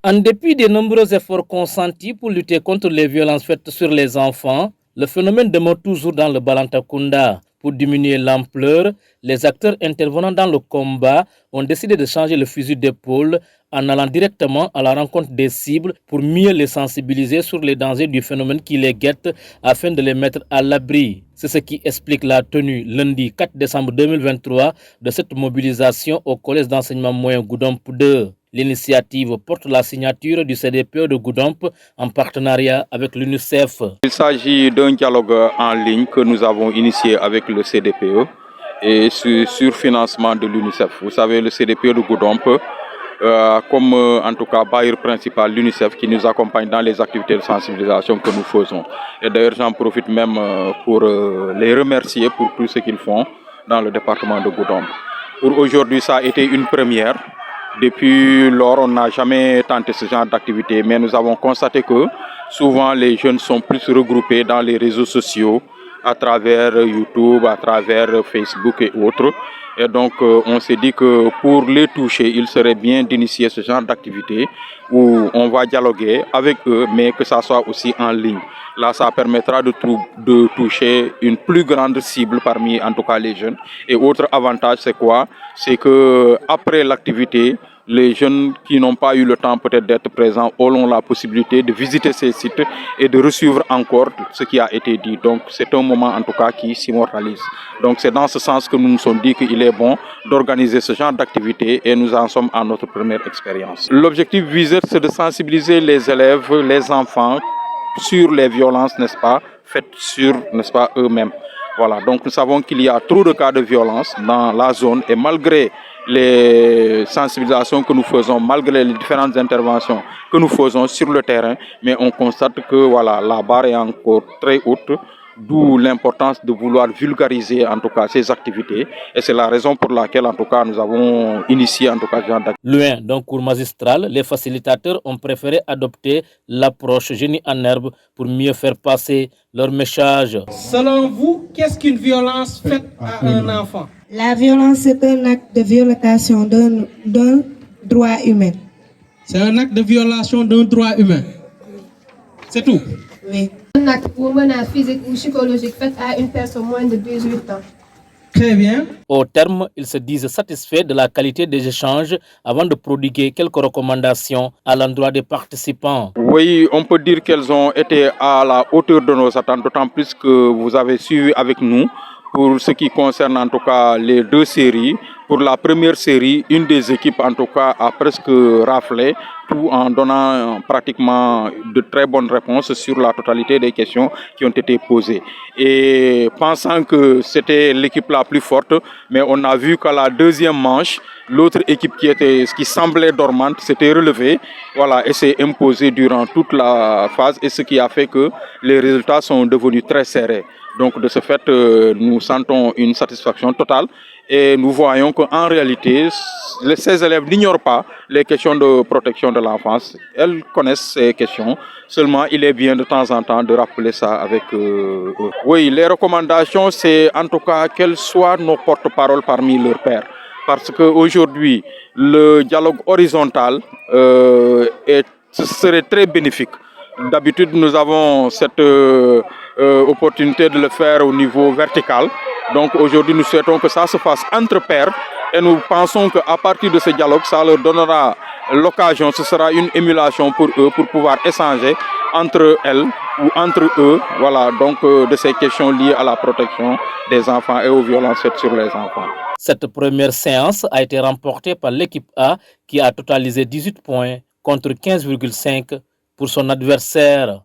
En dépit des nombreux efforts consentis pour lutter contre les violences faites sur les enfants, le phénomène demeure toujours dans le Balantakunda. Pour diminuer l'ampleur, les acteurs intervenant dans le combat ont décidé de changer le fusil d'épaule en allant directement à la rencontre des cibles pour mieux les sensibiliser sur les dangers du phénomène qui les guette afin de les mettre à l'abri. C'est ce qui explique la tenue lundi 4 décembre 2023 de cette mobilisation au collège d'enseignement moyen Goudomp 2. L'initiative porte la signature du CDPE de Goudomp en partenariat avec l'UNICEF. Il s'agit d'un dialogue en ligne que nous avons initié avec le CDPE et sur financement de l'UNICEF. Vous savez, le CDPE de Goudomp, comme en tout cas bailleur principal, l'UNICEF, qui nous accompagne dans les activités de sensibilisation que nous faisons. Et d'ailleurs, j'en profite même pour les remercier pour tout ce qu'ils font dans le département de Goudomp. Pour aujourd'hui, ça a été une première. Depuis lors, on n'a jamais tenté ce genre d'activité, mais nous avons constaté que souvent les jeunes sont plus regroupés dans les réseaux sociaux, à travers YouTube, à travers Facebook et autres. Et donc, on s'est dit que pour les toucher, il serait bien d'initier ce genre d'activité où on va dialoguer avec eux, mais que ça soit aussi en ligne. Là, ça permettra de toucher une plus grande cible parmi, en tout cas, les jeunes. Et autre avantage, c'est quoi? C'est que après l'activité, les jeunes qui n'ont pas eu le temps peut-être d'être présents auront la possibilité de visiter ces sites et de suivre encore ce qui a été dit. Donc c'est un moment en tout cas qui s'immortalise. Donc c'est dans ce sens que nous nous sommes dit qu'il est bon d'organiser ce genre d'activité et nous en sommes à notre première expérience. L'objectif visé, c'est de sensibiliser les élèves, les enfants sur les violences, n'est-ce pas, faites sur, n'est-ce pas, eux-mêmes. Voilà, donc nous savons qu'il y a trop de cas de violence dans la zone et malgré les sensibilisations que nous faisons, malgré les différentes interventions que nous faisons sur le terrain, mais on constate que voilà, la barre est encore très haute, d'où l'importance de vouloir vulgariser en tout cas ces activités. Et c'est la raison pour laquelle en tout cas nous avons initié en tout cas ce genre d'activité. Loin d'un cours magistral, les facilitateurs ont préféré adopter l'approche génie en herbe pour mieux faire passer leur message. Selon vous, qu'est-ce qu'une violence faite à un enfant? La violence est un acte de violation d'un droit humain. C'est un acte de violation d'un droit humain. C'est tout? Oui. Un acte ou menace physique ou psychologique faite à une personne moins de 18 ans. Très bien. Au terme, ils se disent satisfaits de la qualité des échanges avant de prodiguer quelques recommandations à l'endroit des participants. Oui, on peut dire qu'elles ont été à la hauteur de nos attentes, d'autant plus que vous avez suivi avec nous pour ce qui concerne en tout cas les deux séries. Pour la première série, une des équipes en tout cas a presque raflé, tout en donnant pratiquement de très bonnes réponses sur la totalité des questions qui ont été posées. Et pensant que c'était l'équipe la plus forte, mais on a vu qu'à la deuxième manche, l'autre équipe qui semblait dormante s'était relevée, voilà, et s'est imposée durant toute la phase, et ce qui a fait que les résultats sont devenus très serrés. Donc de ce fait, nous sentons une satisfaction totale et nous voyons qu'en réalité, ces élèves n'ignorent pas les questions de protection de l'enfance. Elles connaissent ces questions, seulement il est bien de temps en temps de rappeler ça avec eux. Oui, les recommandations, c'est en tout cas qu'elles soient nos porte-parole parmi leurs pairs. Parce qu'aujourd'hui, le dialogue horizontal serait très bénéfique. D'habitude, nous avons cette opportunité de le faire au niveau vertical. Donc aujourd'hui, nous souhaitons que ça se fasse entre pairs et nous pensons qu'à partir de ce dialogue, ça leur donnera l'occasion, ce sera une émulation pour eux pour pouvoir échanger entre elles ou entre eux, voilà, donc de ces questions liées à la protection des enfants et aux violences faites sur les enfants. Cette première séance a été remportée par l'équipe A qui a totalisé 18 points contre 15,5 pour son adversaire.